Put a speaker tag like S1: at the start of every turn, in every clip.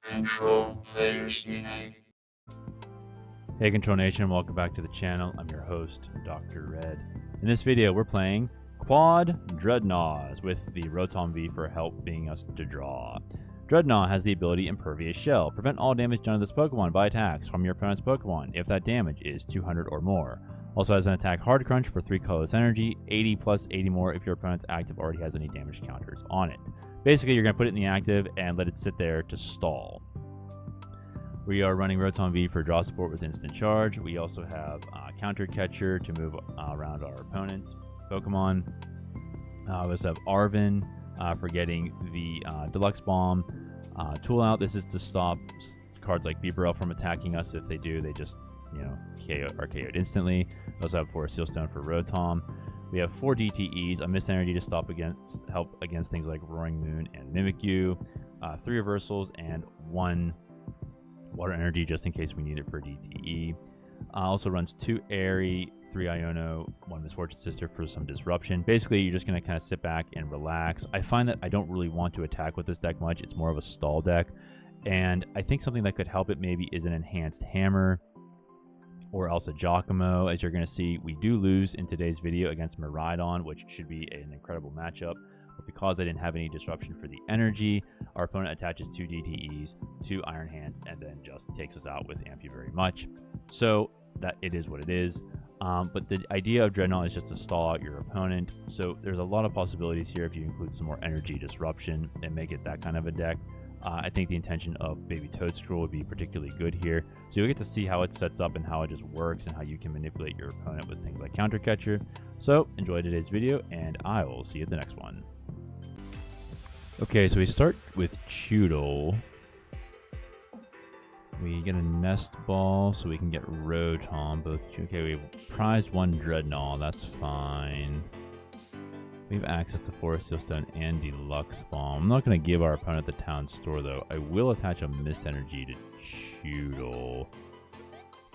S1: Control players denied.
S2: Hey Control Nation, welcome back to the channel. I'm your host, Dr. Red. In this video, we're playing Quad Drednaws with the Rotom V for helping us to draw. Drednaw has the ability Impervious Shell. Prevent all damage done to this Pokemon by attacks from your opponent's Pokemon if that damage is 200 or more. Also has an attack Hard Crunch for 3 colorless energy, 80 plus 80 more if your opponent's active already has any damage counters on it. Basically, you're going to put it in the active and let it sit there to stall. We are running Rotom V for draw support with instant charge. We also have Counter Catcher to move around our opponent's Pokemon. We also have Arven for getting the Deluxe Bomb. Tool Out, this is to stop cards like Beeperel from attacking us. If they do, they just, are KO'd instantly. We also have 4 Seal Stone for Rotom. We have 4 DTEs, a Mist Energy to help against things like Roaring Moon and Mimikyu, 3 Reversals, and 1 Water Energy just in case we need it for DTE. Also runs 2 Airy, 3 Iono, 1 Misfortune Sister for some disruption. Basically, you're just going to kind of sit back and relax. I find that I don't really want to attack with this deck much. It's more of a stall deck. And I think something that could help it maybe is an Enhanced Hammer or else a Giacomo. As you're going to see, we do lose in today's video against Miraidon, which should be an incredible matchup. But because I didn't have any disruption for the energy, our opponent attaches 2 DTEs, 2 Iron Hands, and then just takes us out with Amp You Very Much. So that it is what it is. But the idea of Drednaw is just to stall out your opponent. So there's a lot of possibilities here if you include some more energy disruption and make it that kind of a deck. I think the intention of Baby Toedscruel would be particularly good here. So you'll get to see how it sets up and how it just works and how you can manipulate your opponent with things like Counter Catcher. So enjoy today's video, and I will see you at the next one. Okay, so we start with Chewtle. We get a Nest Ball, so we can get Rotom. Okay, we prized 1 Drednaw, that's fine. We have access to Forest Seal Stone and Deluxe Bomb. I'm not going to give our opponent the Town Store, though. I will attach a Mist Energy to Chewtle.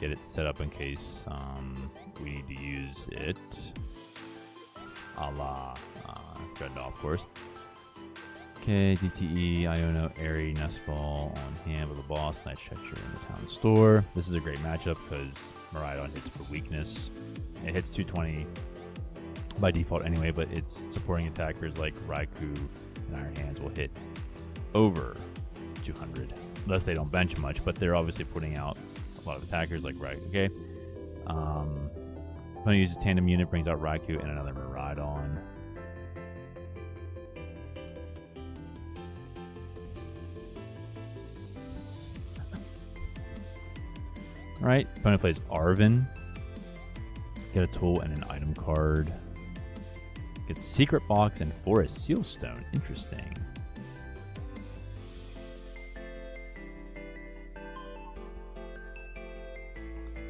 S2: Get it set up in case we need to use it. A la Drednaw, of course. Okay, DTE, Iono, Airy, Nest Ball on hand with a boss. Night Stretcher in the Town Store. This is a great matchup because Miraidon hits for weakness. It hits 220 by default anyway, but its supporting attackers like Raikou and Iron Hands will hit over 200. Unless they don't bench much, but they're obviously putting out a lot of attackers like Raikou. Okay. Opponent uses Tandem Unit, brings out Raikou and another Miraidon. Alright, opponent plays Arven. Get a tool and an item card. Get Secret Box and Forest Seal Stone. Interesting.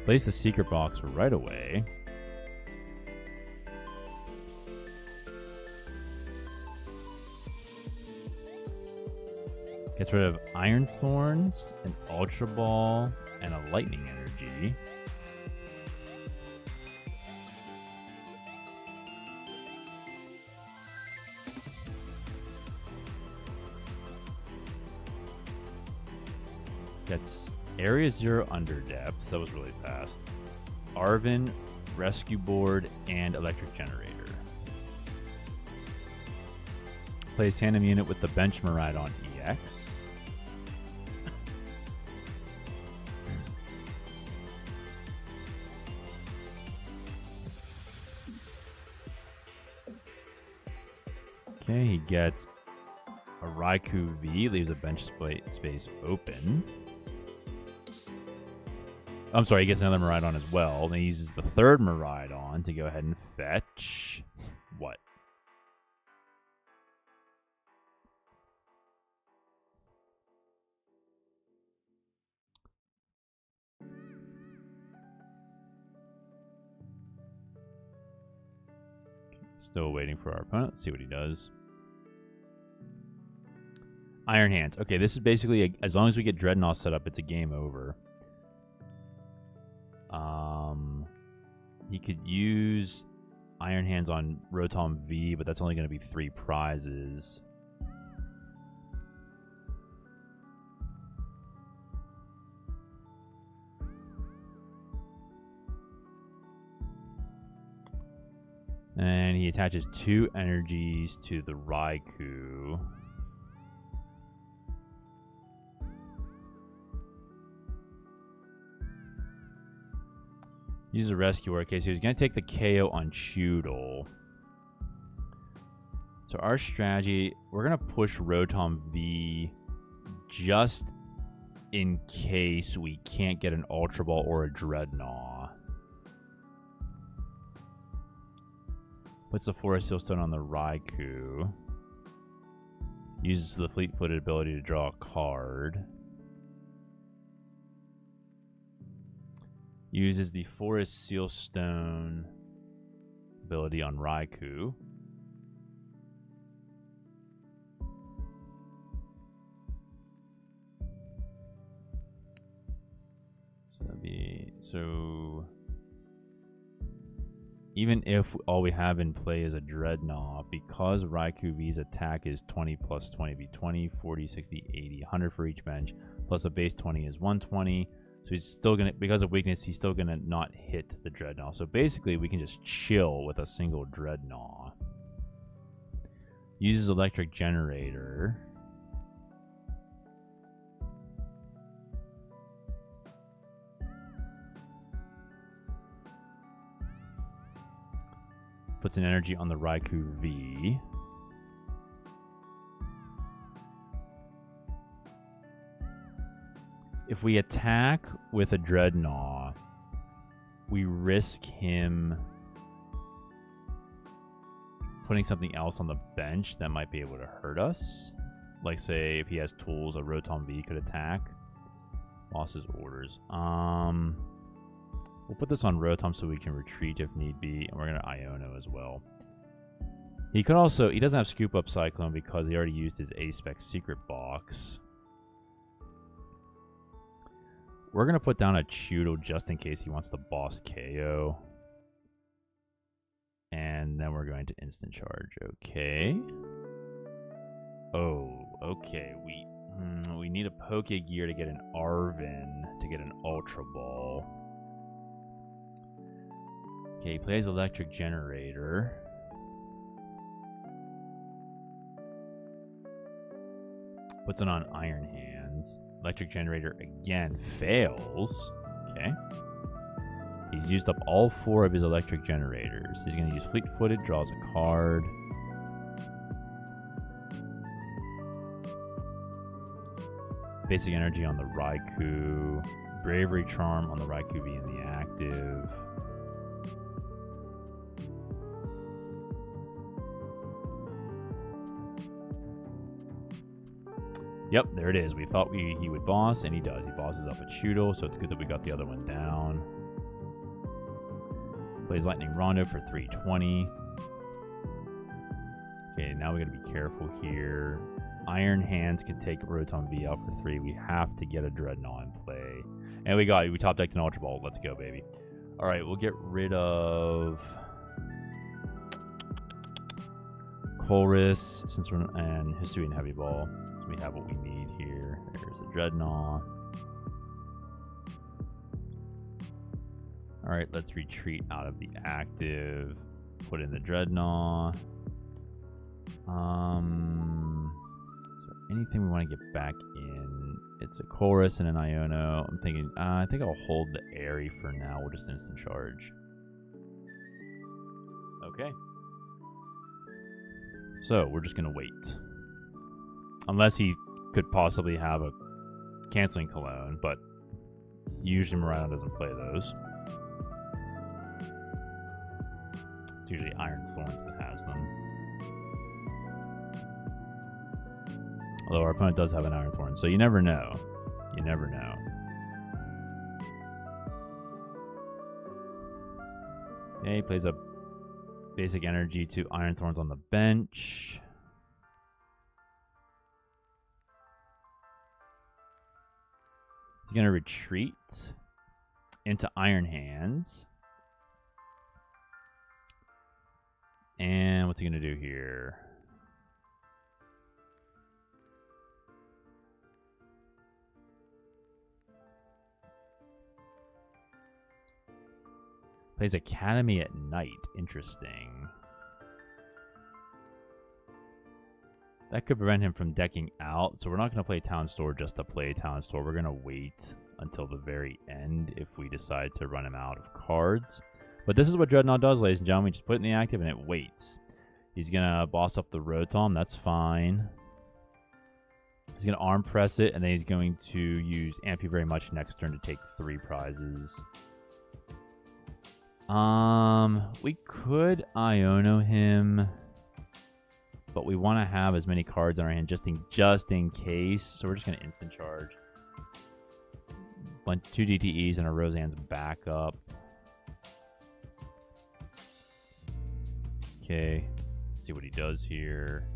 S2: Place the Secret Box right away. Gets rid of Iron Thorns, an Ultra Ball, and a Lightning Energy. Gets Area 0 Under Depth. That was really fast. Arven, Rescue Board, and Electric Generator. Plays Tandem Unit with the Bench Miraidon EX. Okay, he gets a Raikou V, leaves a bench space open. I'm sorry, he gets another Miraidon as well. Then he uses the 3rd Miraidon to go ahead and fetch what? Still waiting for our opponent. Let's see what he does. Iron Hands. Okay, this is basically, as long as we get Drednaw set up, it's a game over. He could use Iron Hands on Rotom V, but that's only going to be 3 prizes. And he attaches 2 energies to the Raikou. Use a rescue. Okay, so he's going to take the KO on Chewtle. So our strategy, we're going to push Rotom V just in case we can't get an Ultra Ball or a Drednaw. Puts the Forest Seal Stone on the Raikou. Uses the Fleet-Footed ability to draw a card. Uses the Forest Seal Stone ability on Raikou. So that'd be even if all we have in play is a Drednaw, because Raikou V's attack is 20 plus 20, be 20, 40, 60, 80, 100 for each bench, plus a base 20 is 120. So he's still going to, because of weakness, he's still going to not hit the Drednaw. So basically, we can just chill with a single Drednaw. Uses Electric Generator. Puts an energy on the Raikou V. If we attack with a Drednaw, we risk him putting something else on the bench that might be able to hurt us. Like, say, if he has tools, a Rotom V could attack. Lost his orders. We'll put this on Rotom so we can retreat if need be, and we're going to Iono as well. He could also, he doesn't have Scoop Up Cyclone because he already used his A-Spec Secret Box. We're going to put down a Chewtle just in case he wants the boss KO. And then we're going to Instant Charge. Okay. Oh, okay. We need a Pokegear to get an Arven to get an Ultra Ball. Okay, he plays Electric Generator. Puts it on Iron Hands. Electric Generator again fails. Okay. He's used up all 4 of his Electric Generators. He's going to use Fleet-Footed, draws a card. Basic Energy on the Raikou. Bravery Charm on the Raikou V in the active. Yep, there it is. We thought he would boss, and he does. He bosses up a Chewtle, so it's good that we got the other one down. Plays Lightning Rondo for 320. Okay, now we got to be careful here. Iron Hands can take Rotom V out for 3. We have to get a Drednaw in play. And we got it. We top decked an Ultra Ball. Let's go, baby. All right, we'll get rid of Colress and Hisuian Heavy Ball. So we have what we need here. There's a Drednaw. All right, let's retreat out of the active. Put in the Drednaw. Is there anything we want to get back in? It's a Chorus and an Iono. I'm thinking, I think I'll hold the Airy for now. We'll just Instant Charge. Okay. So, we're just going to wait. Unless he could possibly have a Canceling Cologne, but usually Miraidon doesn't play those. It's usually Iron Thorns that has them. Although our opponent does have an Iron Thorn, so you never know. You never know. Okay, he plays a Basic Energy to Iron Thorns on the bench. He's going to retreat into Iron Hands. And what's he going to do here? Plays Academy at night. Interesting. That could prevent him from decking out, so we're not going to play Town Store just to play Town Store. We're going to wait until the very end if we decide to run him out of cards. But this is what Drednaw does, ladies and gentlemen. We just put it in the active and it waits. He's going to boss up the Rotom. That's fine. He's going to arm press it, and then he's going to use Amp You Very Much next turn to take 3 prizes. We could Iono him, but we want to have as many cards in our hand just in case. So we're just going to instant charge. 2 DTEs and a Roseanne's backup. Okay, let's see what he does here.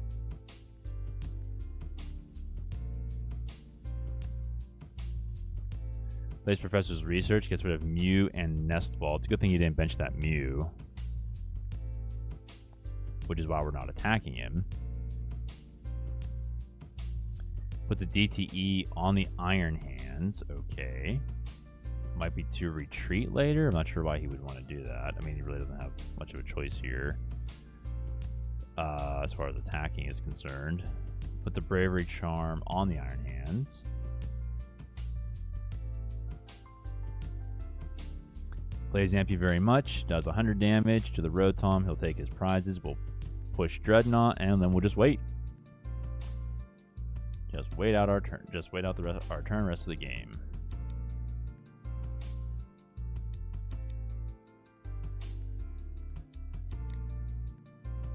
S2: Plays Professor's Research, gets rid of Mew and Nest Ball. It's a good thing he didn't bench that Mew, which is why we're not attacking him. Puts a DTE on the Iron Hands. Okay. Might be to retreat later. I'm not sure why he would want to do that. I mean, he really doesn't have much of a choice here as far as attacking is concerned. Put the Bravery Charm on the Iron Hands. Plays Amp You Very Much, does 100 damage to the Rotom. He'll take his prizes. We'll push Drednaw, and then we'll just wait. Just wait out our turn. Just wait out our turn, rest of the game.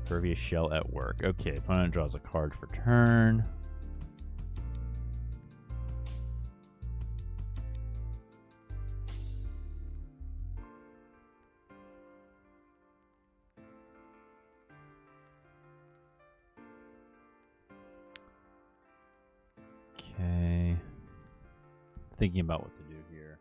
S2: Pervious Shell at work. Okay, opponent draws a card for turn. Okay. Thinking about what to do here.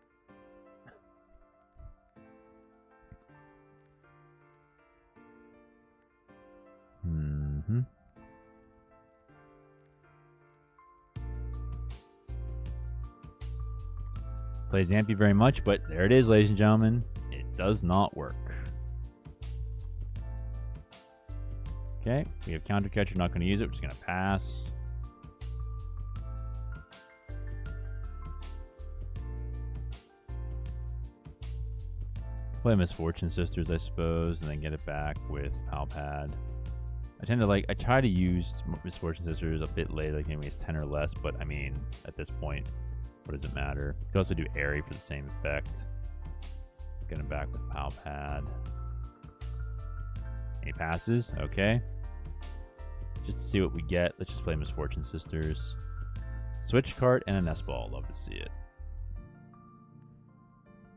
S2: Plays Amp You Very Much, but there it is, ladies and gentlemen. It does not work. Okay, we have Counter Catcher, not going to use it. We're just going to pass. Play Misfortune Sisters, I suppose, and then get it back with Palpad. I try to use Misfortune Sisters a bit later, like maybe it's 10 or less, but I mean, at this point, what does it matter? You can also do Airy for the same effect. Get him back with Palpad. And he passes, okay. Just to see what we get, let's just play Misfortune Sisters. Switch card and a Nest Ball, love to see it.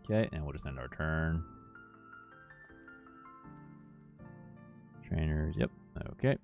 S2: Okay, and we'll just end our turn. Trainers, yep, okay.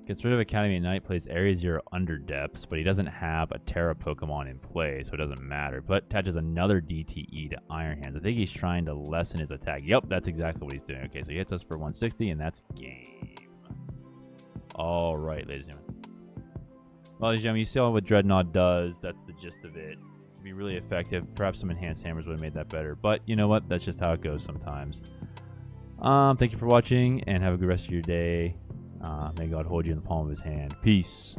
S2: Gets rid of Academy at Night, plays Area 0 under depths, but he doesn't have a Terra Pokemon in play, so it doesn't matter. But attaches another DTE to Iron Hands. I think he's trying to lessen his attack. Yep, that's exactly what he's doing. Okay, so he hits us for 160, and that's game. All right, ladies and gentlemen. Well, ladies and gentlemen, you see what Drednaw does. That's the gist of it. To be really effective, perhaps some enhanced hammers would have made that better. But you know what? That's just how it goes sometimes. Thank you for watching, and have a good rest of your day. May God hold you in the palm of his hand. Peace.